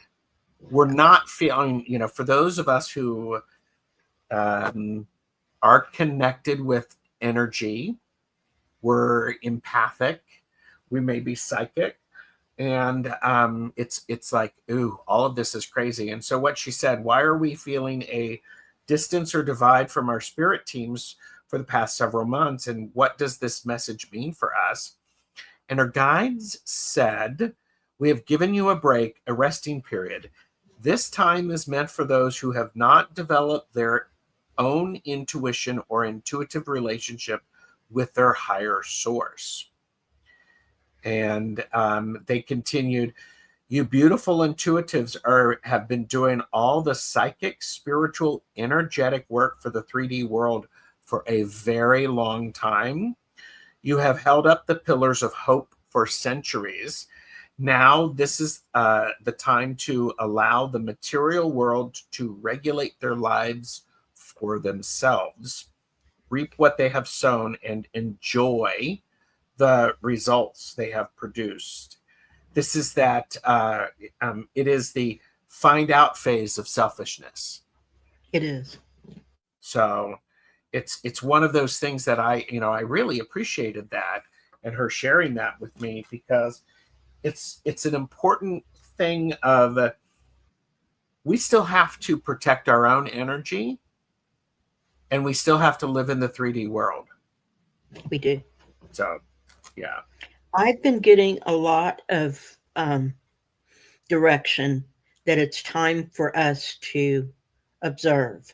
[SPEAKER 1] We're not feeling, for those of us who are connected with energy, we're empathic, we may be psychic. And it's like, ooh, all of this is crazy. And so what she said, why are we feeling a distance or divide from our spirit teams for the past several months? And what does this message mean for us? And her guides said, we have given you a break, a resting period. This time is meant for those who have not developed their own intuition or intuitive relationship with their higher source. And they continued, you beautiful intuitives have been doing all the psychic, spiritual, energetic work for the 3D world for a very long time. You have held up the pillars of hope for centuries. Now this is the time to allow the material world to regulate their lives for themselves, reap what they have sown, and enjoy the results they have produced. This is that it is the find out phase of selfishness.
[SPEAKER 2] It is.
[SPEAKER 1] So it's one of those things that I really appreciated that. and her sharing that with me, because it's an important thing of we still have to protect our own energy, and we still have to live in the 3D world.
[SPEAKER 2] We do.
[SPEAKER 1] So, yeah.
[SPEAKER 2] I've been getting a lot of direction that it's time for us to observe,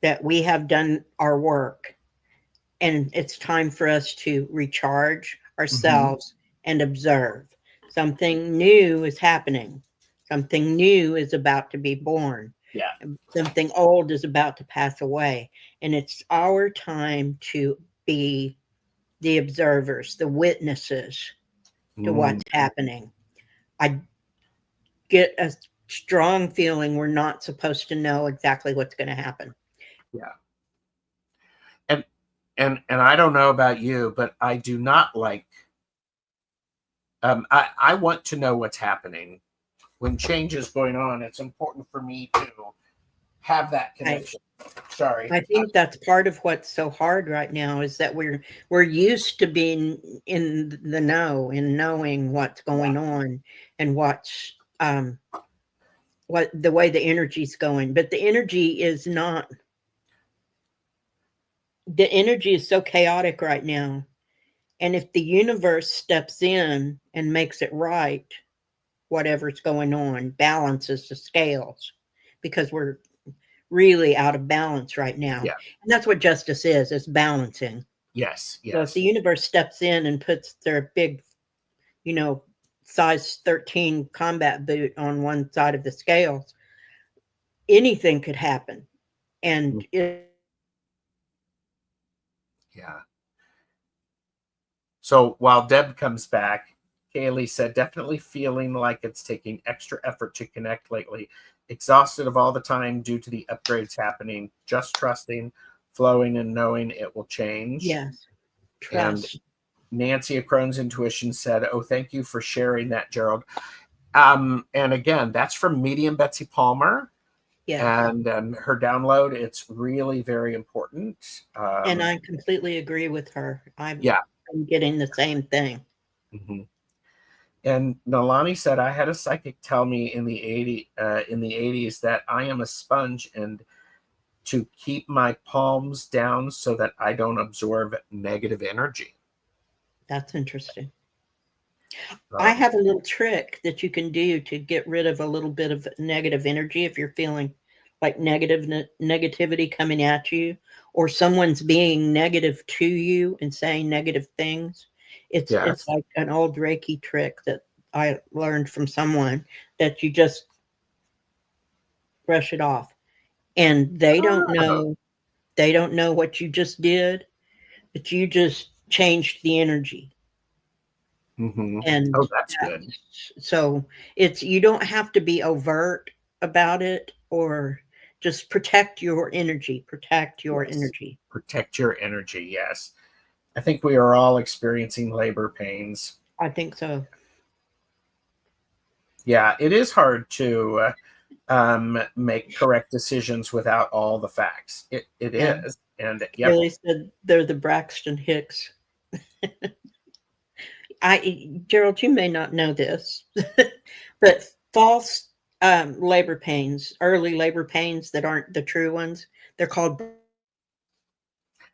[SPEAKER 2] that we have done our work, and it's time for us to recharge ourselves and observe. Something new is happening. Something new is about to be born.
[SPEAKER 1] Yeah.
[SPEAKER 2] Something old is about to pass away. And it's our time to be the observers, the witnesses to what's happening. I get a strong feeling we're not supposed to know exactly what's going to happen.
[SPEAKER 1] Yeah. And I don't know about you, but I do not like, I want to know what's happening. When change is going on, it's important for me to have that connection. Sorry.
[SPEAKER 2] I think that's part of what's so hard right now, is that we're used to being in the know and knowing what's going on and what's what the way the energy's going. But the energy is not, the energy is so chaotic right now. And if the universe steps in and makes it right, whatever's going on, balances the scales, because we're really out of balance right now.
[SPEAKER 1] Yeah.
[SPEAKER 2] And that's what justice is, it's balancing.
[SPEAKER 1] Yes.
[SPEAKER 2] So if the universe steps in and puts their big, size 13 combat boot on one side of the scales, anything could happen. And
[SPEAKER 1] yeah. So while Deb comes back, Kaylee said, definitely feeling like it's taking extra effort to connect lately. Exhausted of all the time due to the upgrades happening. Just trusting, flowing, and knowing it will change.
[SPEAKER 2] Yes. Trust.
[SPEAKER 1] And Nancy of Crohn's Intuition said, oh, thank you for sharing that, Gerald. And again, that's from Medium Betsy Palmer. Yeah. And her download, it's really very important.
[SPEAKER 2] And I completely agree with her. I'm getting the same thing.
[SPEAKER 1] Mm-hmm. And Nalani said, I had a psychic tell me in the 80s that I am a sponge and to keep my palms down so that I don't absorb negative energy.
[SPEAKER 2] That's interesting. I have a little trick that you can do to get rid of a little bit of negative energy if you're feeling like negativity coming at you, or someone's being negative to you and saying negative things. It's like an old Reiki trick that I learned from someone, that you just brush it off, and they don't know what you just did, but you just changed the energy.
[SPEAKER 1] Mm-hmm.
[SPEAKER 2] And
[SPEAKER 1] that's good.
[SPEAKER 2] So you don't have to be overt about it, or just protect your energy. Protect your energy.
[SPEAKER 1] Protect your energy. Yes. I think we are all experiencing labor pains.
[SPEAKER 2] I think so.
[SPEAKER 1] Yeah, it is hard to make correct decisions without all the facts. It is. And
[SPEAKER 2] Billy said they're the Braxton Hicks. Gerald, you may not know this, but false labor pains, early labor pains that aren't the true ones, they're called.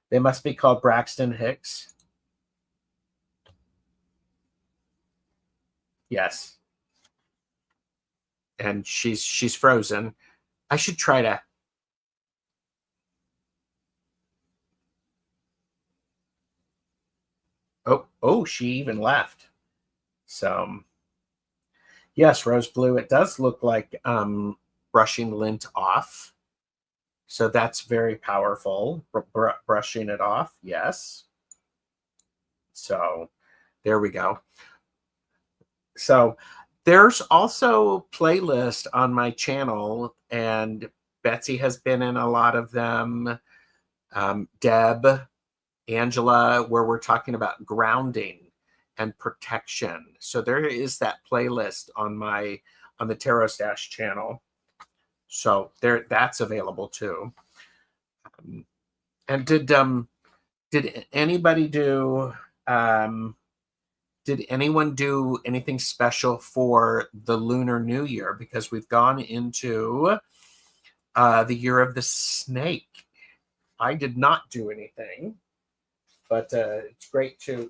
[SPEAKER 1] They must be called Braxton Hicks. Yes. And she's frozen. I should try to. Oh, she even left. So, yes, Rose Blue, it does look like brushing lint off. So that's very powerful, brushing it off. Yes. So there we go. So there's also a playlist on my channel, and Betsy has been in a lot of them. Deb, Angela, where we're talking about grounding and protection. So there is that playlist on the Tarot Stash channel. So that's available too. And did anybody do did anyone do anything special for the Lunar New Year? Because we've gone into the year of the snake. I did not do anything, but it's great to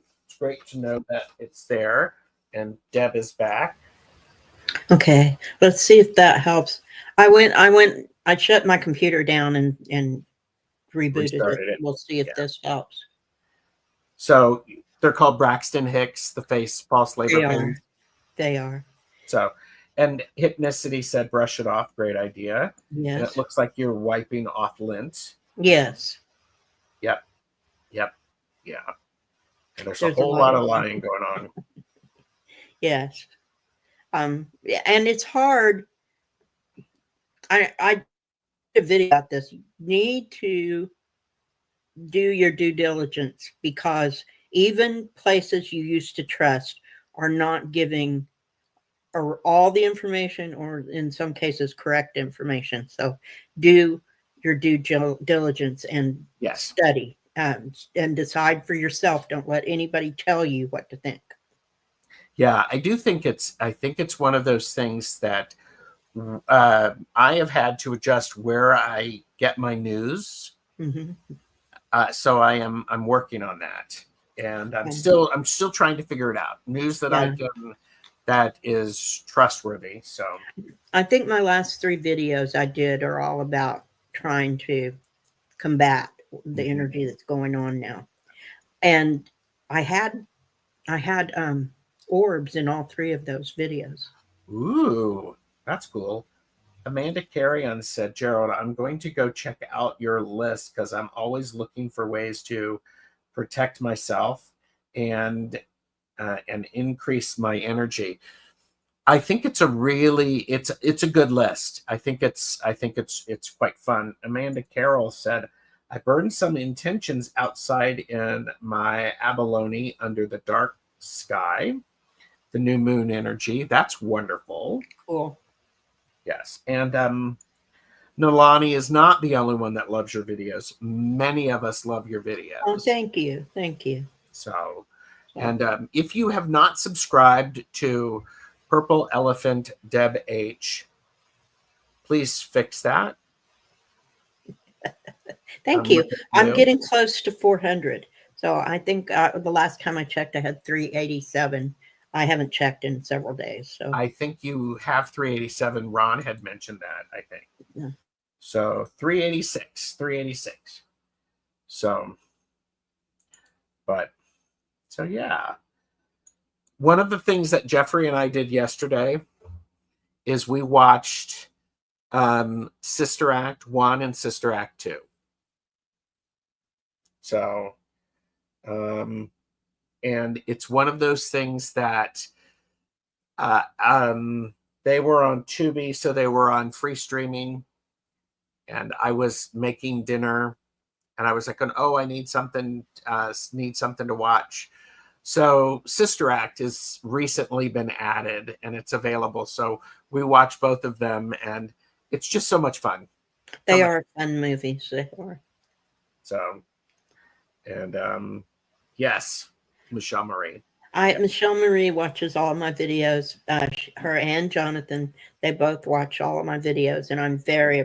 [SPEAKER 1] know that it's there. And Deb is back.
[SPEAKER 2] Okay, let's see if that helps. I shut my computer down and rebooted it. We'll see if this helps.
[SPEAKER 1] So they're called Braxton Hicks, the face false labor pains.
[SPEAKER 2] They are.
[SPEAKER 1] So, and Hypnicity said brush it off. Great idea.
[SPEAKER 2] Yes.
[SPEAKER 1] And it looks like you're wiping off lint.
[SPEAKER 2] Yes.
[SPEAKER 1] Yep. Yeah. And there's a whole lot of lying going on.
[SPEAKER 2] Yes. And it's hard. I did a video about this. You need to do your due diligence, because even places you used to trust are not giving all the information, or in some cases correct information. So do your due diligence and study and decide for yourself. Don't let anybody tell you what to think.
[SPEAKER 1] Yeah, I think it's one of those things that I have had to adjust where I get my news.
[SPEAKER 2] Mm-hmm.
[SPEAKER 1] So I'm working on that, and I'm still trying to figure it out. News that I can that is trustworthy. So
[SPEAKER 2] I think my last 3 videos I did are all about trying to combat the energy that's going on now. And I had orbs in all 3 of those videos.
[SPEAKER 1] Ooh, that's cool. Amanda Carrion said, Gerald, I'm going to go check out your list because I'm always looking for ways to protect myself and increase my energy. I think it's a good list. I think it's quite fun. Amanda Carroll said, I burned some intentions outside in my abalone under the dark sky, the new moon energy. That's wonderful.
[SPEAKER 2] Cool.
[SPEAKER 1] Yes. And Nolani is not the only one that loves your videos. Many of us love your videos.
[SPEAKER 2] Oh, thank you. Thank you.
[SPEAKER 1] So, and if you have not subscribed to Purple Elephant Deb H, please fix that.
[SPEAKER 2] Thank you. I'm getting close to 400. So I think the last time I checked, I had 387. I haven't checked in several days. So
[SPEAKER 1] I think you have 387. Ron had mentioned that, I think.
[SPEAKER 2] Yeah.
[SPEAKER 1] So 386. So, yeah. One of the things that Jeffrey and I did yesterday is we watched Sister Act 1 and Sister Act 2. So, and it's one of those things that they were on Tubi, so they were on free streaming, and I was making dinner, and I was like, oh, I need something to watch. So Sister Act has recently been added, and it's available. So we watch both of them, and it's just so much fun.
[SPEAKER 2] They are fun movies. They are.
[SPEAKER 1] So, and yes, Michelle Marie.
[SPEAKER 2] Michelle Marie watches all my videos. Her and Jonathan, they both watch all of my videos, and I'm very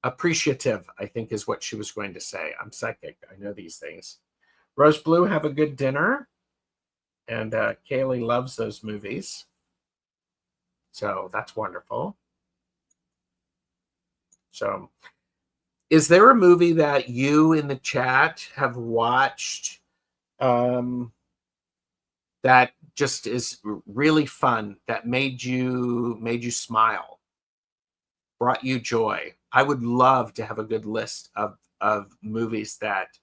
[SPEAKER 1] appreciative, I think is what she was going to say. I'm psychic. I know these things. Rose Blue, have a good dinner. And Kaylee loves those movies. So that's wonderful. So is there a movie that you in the chat have watched that just is really fun, that made you smile, brought you joy? I would love to have a good list of movies that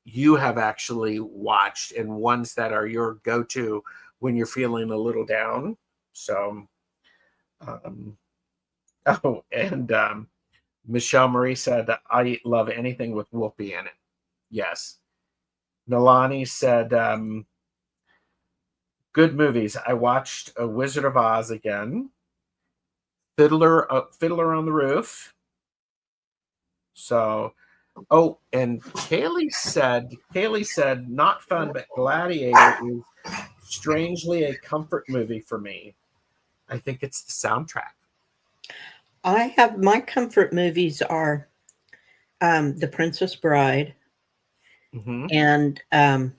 [SPEAKER 1] you have actually watched and ones that are your go-to when you're feeling a little down. So, Michelle Marie said, I love anything with Whoopi in it. Yes. Nalani said, good movies. I watched A Wizard of Oz again. Fiddler on the Roof. So Oh, and Kaylee said, not fun, but Gladiator is strangely a comfort movie for me. I think it's the soundtrack.
[SPEAKER 2] I have my comfort movies are The Princess Bride
[SPEAKER 1] Mm-hmm.
[SPEAKER 2] and A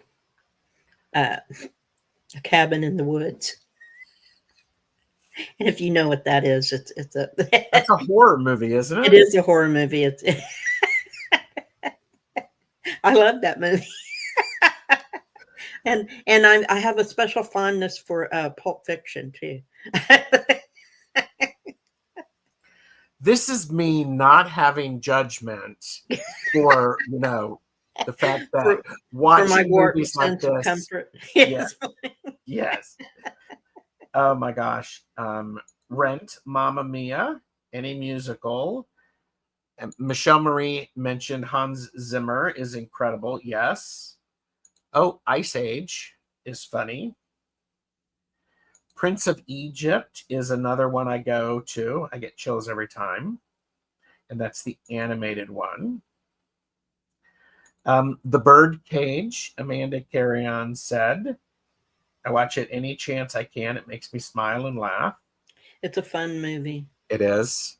[SPEAKER 2] Cabin in the Woods. And if you know what that is, it's a
[SPEAKER 1] That's a horror movie, isn't
[SPEAKER 2] it
[SPEAKER 1] it?
[SPEAKER 2] is a horror movie. It's I love that movie. And I have a special fondness for Pulp Fiction too.
[SPEAKER 1] This is me not having judgment for, the fact that
[SPEAKER 2] For my
[SPEAKER 1] watching
[SPEAKER 2] warped
[SPEAKER 1] movies like
[SPEAKER 2] sense of
[SPEAKER 1] this.
[SPEAKER 2] comfort.
[SPEAKER 1] Yeah,
[SPEAKER 2] Yes.
[SPEAKER 1] yes. Oh my gosh. Rent, Mamma Mia, any musical. Michelle Marie mentioned Hans Zimmer is incredible. Yes. Oh, Ice Age is funny. Prince of Egypt is another one I go to. I get chills every time. And that's the animated one. The Birdcage, Amanda Carrion said. I watch it any chance I can. It makes me smile and laugh.
[SPEAKER 2] It's a fun movie.
[SPEAKER 1] It is.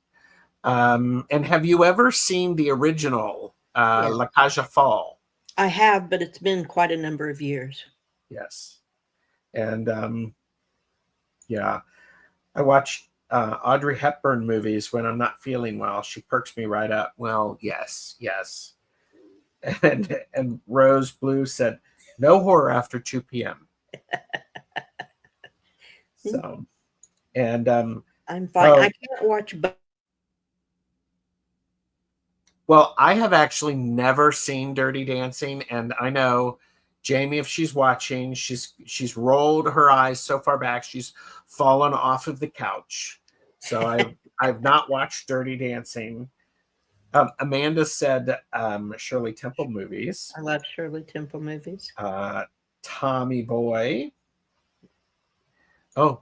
[SPEAKER 1] And have you ever seen the original,
[SPEAKER 2] Yeah.
[SPEAKER 1] La Cage aux Folles?
[SPEAKER 2] I have, but it's been quite a number of years.
[SPEAKER 1] Yes. And yeah, I watch Audrey Hepburn movies when I'm not feeling well. She perks me right up. Well, yes, yes. And Rose Blue said, no horror after 2 p.m. So, and
[SPEAKER 2] I'm fine. I can't watch.
[SPEAKER 1] Well, I have actually never seen Dirty Dancing, and I know Jamie, if she's watching, she's rolled her eyes so far back she's fallen off of the couch. So I've not watched Dirty Dancing. Amanda said Shirley Temple movies.
[SPEAKER 2] I love Shirley Temple movies.
[SPEAKER 1] Tommy Boy. Oh,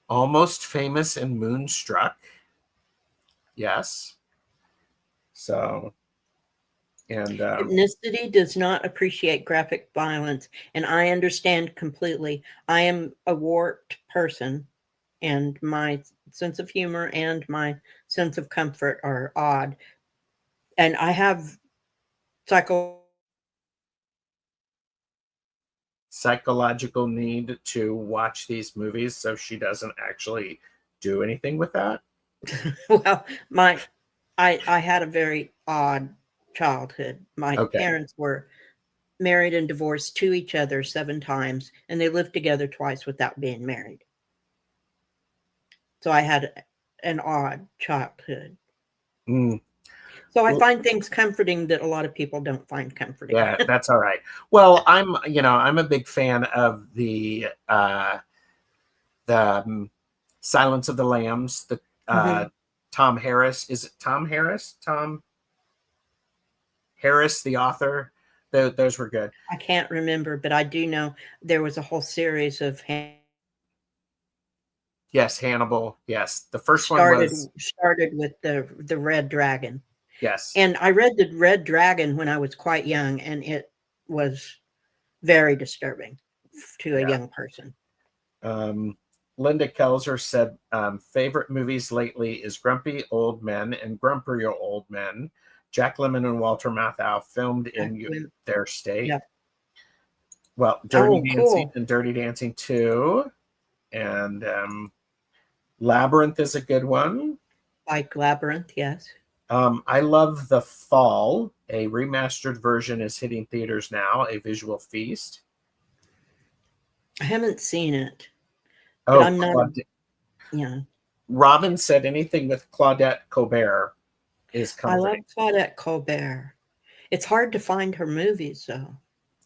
[SPEAKER 1] Almost Famous and Moonstruck. Yes. So, and
[SPEAKER 2] Ethnicity does not appreciate graphic violence, and I understand completely. I am a warped person, and my sense of humor and my sense of comfort are odd. And I have
[SPEAKER 1] psychological need to watch these movies so she doesn't actually do anything with that.
[SPEAKER 2] well, I had a very odd childhood. My parents were married and divorced to each other 7 times, and they lived together twice without being married. So I had an odd childhood. So I find things comforting that a lot of people don't find comforting.
[SPEAKER 1] Yeah, that's all right. Well, I'm a big fan of the Silence of the Lambs, the Tom Harris. Is it Tom Harris? Tom Harris, the author. Those were good.
[SPEAKER 2] I can't remember, but I do know there was a whole series of
[SPEAKER 1] Yes, Hannibal. Yes, the first one
[SPEAKER 2] started with the Red Dragon.
[SPEAKER 1] Yes,
[SPEAKER 2] and I read the Red Dragon when I was quite young, and it was very disturbing to a young person.
[SPEAKER 1] Linda Kelzer said favorite movies lately is Grumpy Old Men and Grumpier Old Men. Jack Lemmon and Walter Matthau filmed in their state.
[SPEAKER 2] Yeah.
[SPEAKER 1] Well, Dirty Dancing and Dirty Dancing 2. And Labyrinth is a good one.
[SPEAKER 2] Like Labyrinth, yes.
[SPEAKER 1] I love The Fall. A remastered version is hitting theaters now, a visual feast.
[SPEAKER 2] I haven't seen it.
[SPEAKER 1] Oh,
[SPEAKER 2] I'm not. Yeah.
[SPEAKER 1] Robin said anything with Claudette Colbert is comforting.
[SPEAKER 2] I love Claudette Colbert. It's hard to find her movies, though.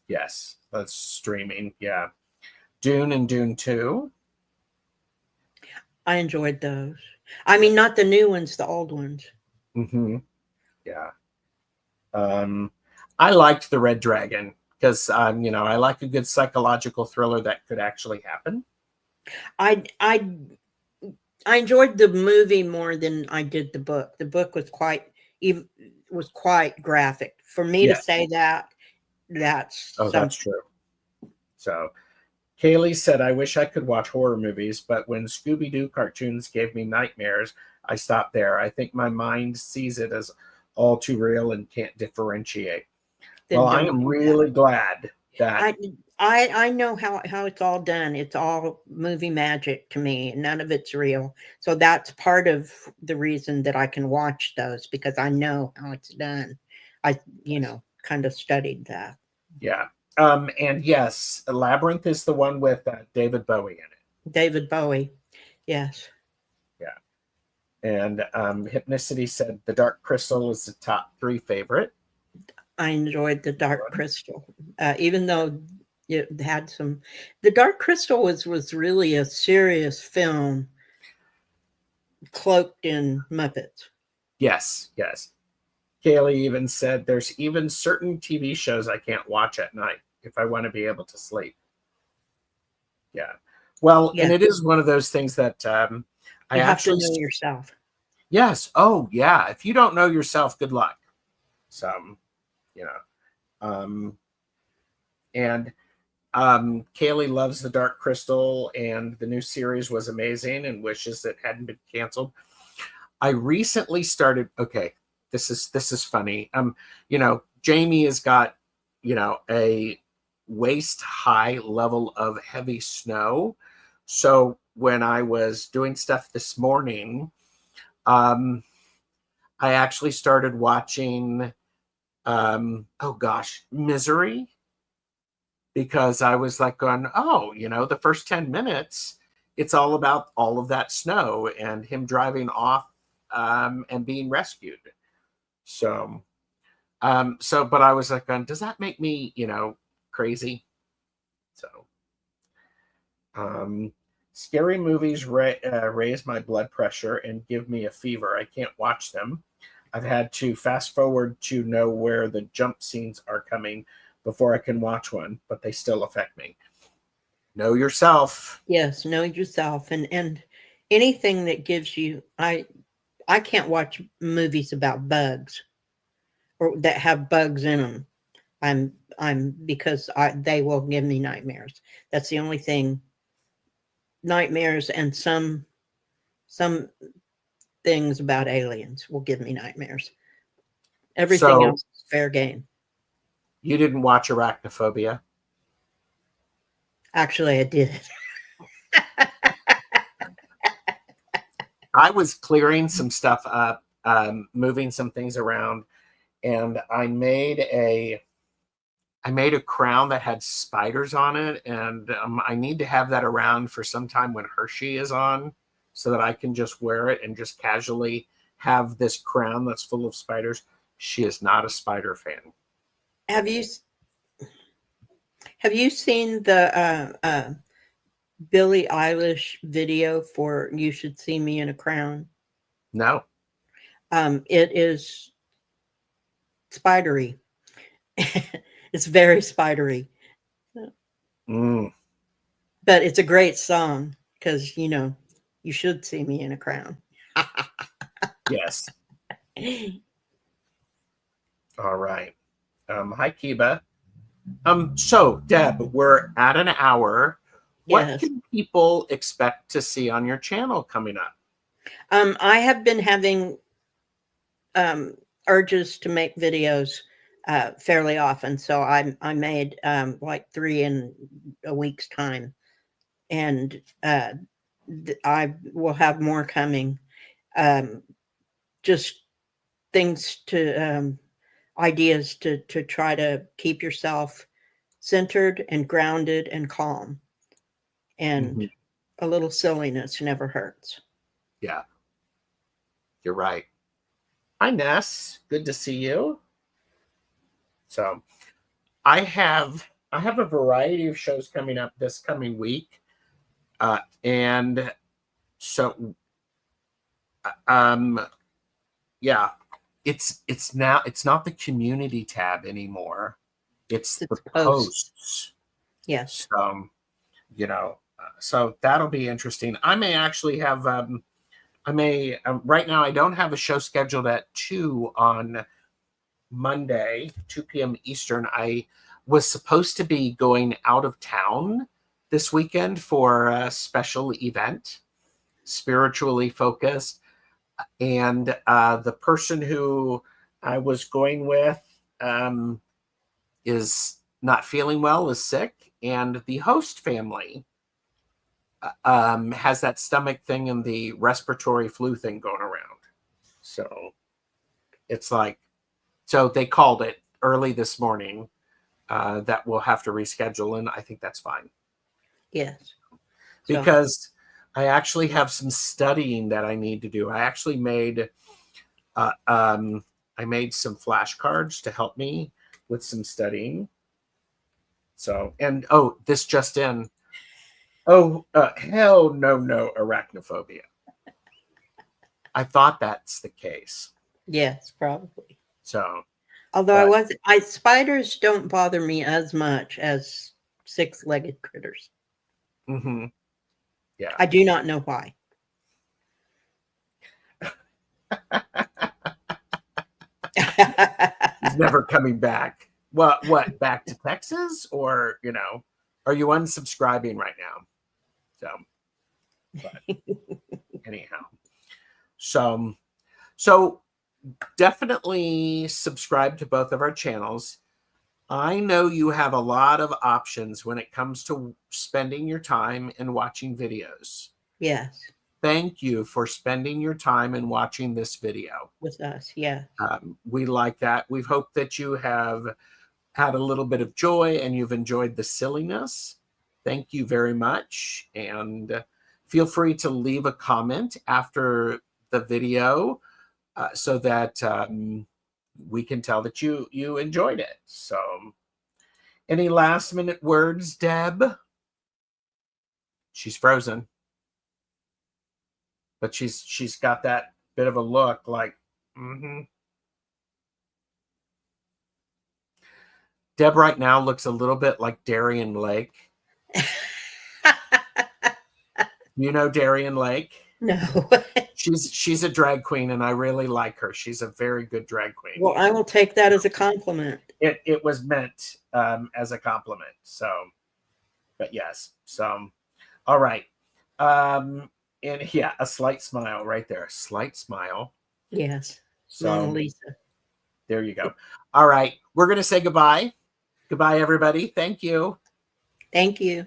[SPEAKER 1] Yes, that's streaming. Yeah. Dune and Dune 2.
[SPEAKER 2] I enjoyed those. I mean, not the new ones, the old ones.
[SPEAKER 1] Yeah. I liked The Red Dragon because, I like a good psychological thriller that could actually happen.
[SPEAKER 2] I enjoyed the movie more than I did the book. The book was quite was quite graphic. For me to say that, that's
[SPEAKER 1] that's true. So Kaylee said, I wish I could watch horror movies, but when Scooby-Doo cartoons gave me nightmares, I stopped there. I think my mind sees it as all too real and can't differentiate. Well, I am really glad that
[SPEAKER 2] I know how it's all done. It's all movie magic to me. None of it's real. So that's part of the reason that I can watch those, because I know how it's done. I, kind of studied that.
[SPEAKER 1] Yeah. And yes, Labyrinth is the one with David Bowie in it.
[SPEAKER 2] David Bowie. Yes.
[SPEAKER 1] Yeah. And Hypnicity said The Dark Crystal is the top 3 favorite.
[SPEAKER 2] I enjoyed The Dark Crystal, even though it had some. The Dark Crystal was really a serious film cloaked in Muppets.
[SPEAKER 1] Yes. Kaylee even said there's even certain TV shows I can't watch at night if I want to be able to sleep. Yeah. Well, and it is one of those things that I actually
[SPEAKER 2] have to know yourself.
[SPEAKER 1] Yes. Oh, yeah. If you don't know yourself, good luck. So, and Kaylee loves The Dark Crystal, and the new series was amazing and wishes it hadn't been canceled. I recently started. Okay, this is funny. Jamie has got, a waist high level of heavy snow. So when I was doing stuff this morning, I actually started watching, Misery, because I was like going, the first 10 minutes, it's all about all of that snow and him driving off and being rescued. So, but I was like, does that make me, crazy? So, scary movies raise my blood pressure and give me a fever. I can't watch them. I've had to fast forward to know where the jump scenes are coming before I can watch one, but they still affect me. Know yourself.
[SPEAKER 2] Yes, know yourself. And anything that gives you, I can't watch movies about bugs or that have bugs in them. Because they will give me nightmares. That's the only thing. Nightmares and some things about aliens will give me nightmares. Everything else is fair game.
[SPEAKER 1] You didn't watch Arachnophobia?
[SPEAKER 2] Actually, I did.
[SPEAKER 1] I was clearing some stuff up, moving some things around, and I made a crown that had spiders on it, and I need to have that around for some time when Hershey is on, so that I can just wear it and just casually have this crown that's full of spiders. She is not a spider fan.
[SPEAKER 2] Have you seen the Billie Eilish video for "You Should See Me in a Crown"?
[SPEAKER 1] No.
[SPEAKER 2] It is spidery. It's very spidery. But it's a great song because, you should see me in a crown.
[SPEAKER 1] Yes. All right. Hi, Kiba. So, Deb, we're at an hour. What can people expect to see on your channel coming up?
[SPEAKER 2] I have been having urges to make videos fairly often. So I made like 3 in a week's time. And I will have more coming. Just things ideas to try to keep yourself centered and grounded and calm. And a little silliness never hurts.
[SPEAKER 1] Yeah, you're right. Hi, Ness. Good to see you. So I have a variety of shows coming up this coming week. And so yeah, it's not the community tab anymore. It's the posts.
[SPEAKER 2] Yes.
[SPEAKER 1] So, so that'll be interesting. I may actually have right now I don't have a show scheduled at 2 on Monday, 2 p.m. Eastern, I was supposed to be going out of town this weekend for a special event, spiritually focused. And the person who I was going with is not feeling well, is sick. And the host family has that stomach thing and the respiratory flu thing going around. So it's like, so they called it early this morning that we'll have to reschedule. And I think that's fine.
[SPEAKER 2] Yes.
[SPEAKER 1] Because I actually have some studying that I need to do. I actually made some flashcards to help me with some studying. So, and this just in. Hell no, arachnophobia. I thought that's the case.
[SPEAKER 2] Yes, probably.
[SPEAKER 1] So,
[SPEAKER 2] although spiders don't bother me as much as 6-legged critters.
[SPEAKER 1] Mm-hmm. Yeah.
[SPEAKER 2] I do not know why.
[SPEAKER 1] He's never coming back. What? Back to Texas, or are you unsubscribing right now? So, but anyhow, so definitely subscribe to both of our channels. I know you have a lot of options when it comes to spending your time and watching videos.
[SPEAKER 2] Yes.
[SPEAKER 1] Thank you for spending your time and watching this video
[SPEAKER 2] with us. Yeah.
[SPEAKER 1] We like that. We hope that you have had a little bit of joy and you've enjoyed the silliness. Thank you very much. And feel free to leave a comment after the video so that we can tell that you enjoyed it. So any last minute words, Deb? She's frozen. But she's got that bit of a look like, mm-hmm. Deb right now looks a little bit like Darien Lake. You know Darien Lake?
[SPEAKER 2] No.
[SPEAKER 1] She's a drag queen, and I really like her. She's a very good drag queen.
[SPEAKER 2] Well, I will take that as a compliment.
[SPEAKER 1] It was meant as a compliment. So, but yes. So, all right. And yeah, a slight smile right there. A slight smile.
[SPEAKER 2] Yes.
[SPEAKER 1] So,
[SPEAKER 2] Mona Lisa.
[SPEAKER 1] There you go. All right. We're going to say goodbye. Goodbye, everybody. Thank you.
[SPEAKER 2] Thank you.